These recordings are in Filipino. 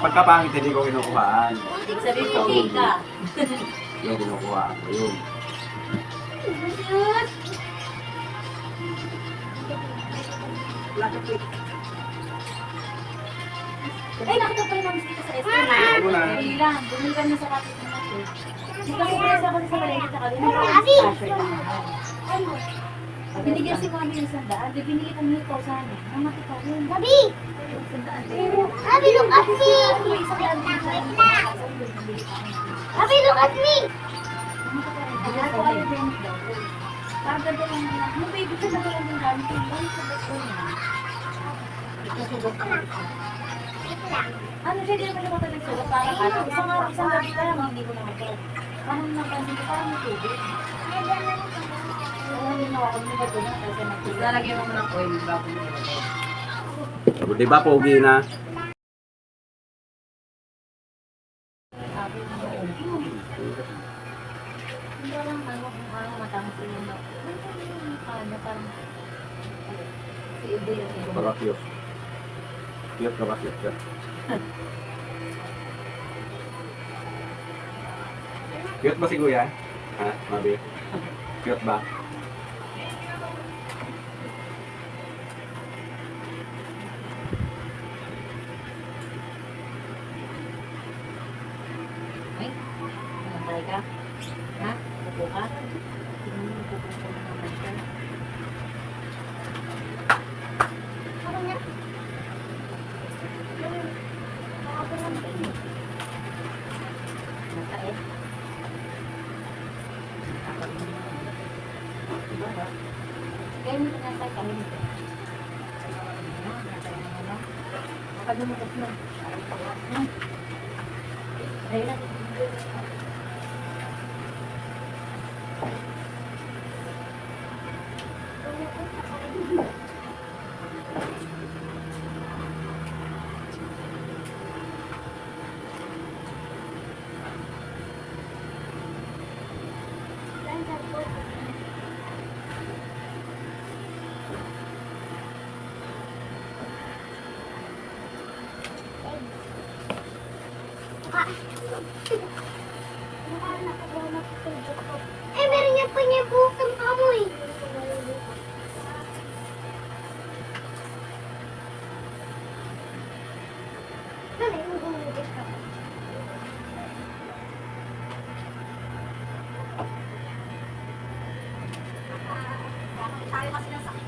Pagkapangit, hindi ko kinukuhaan. Sabi ko, ka. Yung kinukuhaan ko yun. Ay, nakita pa namin dito sa SM. Ano na? Bumili lang. Bumili kami sa kapit ng natin. Hindi kasi pala sa ako sa Malaysia sa kalina. Cashier lang naman. Binigyan si Mami yung sandaan. Di binigyan kami ito sana. Namati ka rin. Gabi! Gabi, look at me! Gabi, look at me! Ako ay event daw. Parang ganda lang na. Yung baby ko na lang yung gamit. Yung gamit ko ba ito niya? Ano siya, di naman siya matalag sulat. Parang ano, isang gabi pa lang, hindi ko naman ito. Parang napansin ko, parang matubig. Parang ginawa ko nila ito na, kasi matubig. Lalagyan mo ng oil bago mo nilagay. Di ba, pogi na? Sabi ng oil. Hindi lang ano, kung ano matangos yun. Ano, parang si Ibe yung iba. Para cute. Cute ka ba? Cute ka. Cute ba si Kuya? Ha? Mabi? Cute ba? Ay, nantay ka? Ha? Upo ka? Upo ka naman ka. Nantay. Kaya mo nantay kami nito. Kapag lumukot mo. Ayun na. Eh, meron niya pa niya bukang amoy. Dali, mag-umugis ka. Sabi kasi ng sakit.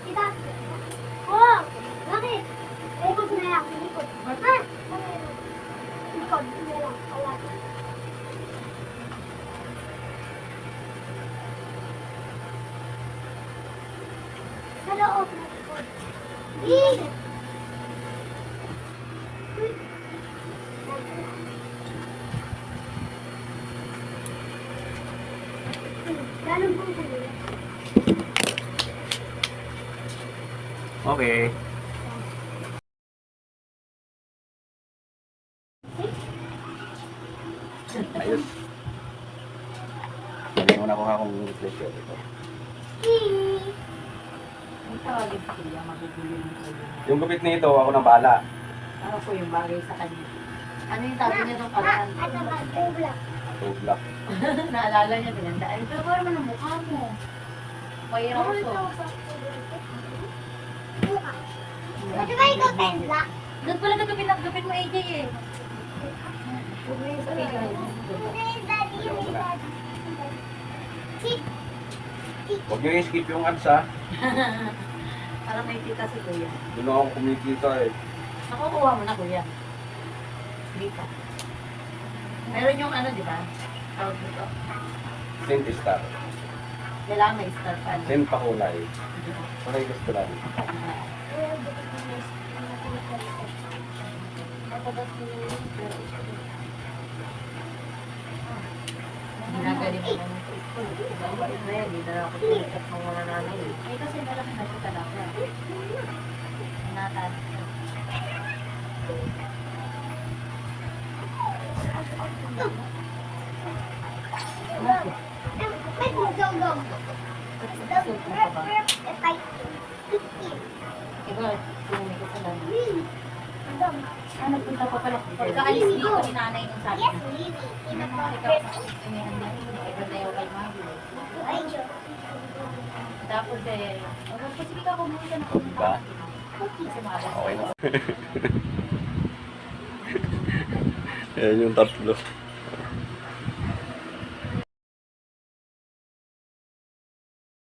Diba? Oh, bakit? Likod na lang, likod. Ha? Likod na lang, pala. Sa loob na likod. Ganun po po. Okay. Ayos. Hindi mo na kuha kung reflection ito. Ang tawagin ko kuya, magugulo yung kuya. Yung gupit nito, ako na bahala. Ano po yung bagay sa kanya? Ano yung sabi niya nung paraan? Ano ba? Tubla. Two block. Naalala niya, pinandaan. Pero parang naman ang mukha mo. Mayroon ko. Pwede ba ikaw tenda? Doon pala nagkapit mo AJ eh. Huwag nyo i-skip yung ads ha. Para may kita si kuya. Doon ako kumikita eh. Nakukuha mo na kuya. Dito. Meron yung ano, di ba? Tawag dito. Saint Star. Kailangan may star pa. Saint Pakulay. Paray gusto lang. Ginagaling mo naman ito. Kaya di na ako tinikat ng mga nanay. Eh, kasi malaki na siya talaga. Natan. Ba't mo gawgaw? Ikaw, tumingin ko lang. Ah, nagpunta pa pala. Pagkaalis dito ni nanay nung sabi Yes, mo. Lily. Ikaw, tumihan na rin. Iba na yung kay mami. Ay, Diyos. Tapos eh, sige ka pumunta na pumunta. Ba? Kasi maalas. Okay na. Ayan yung tatlo.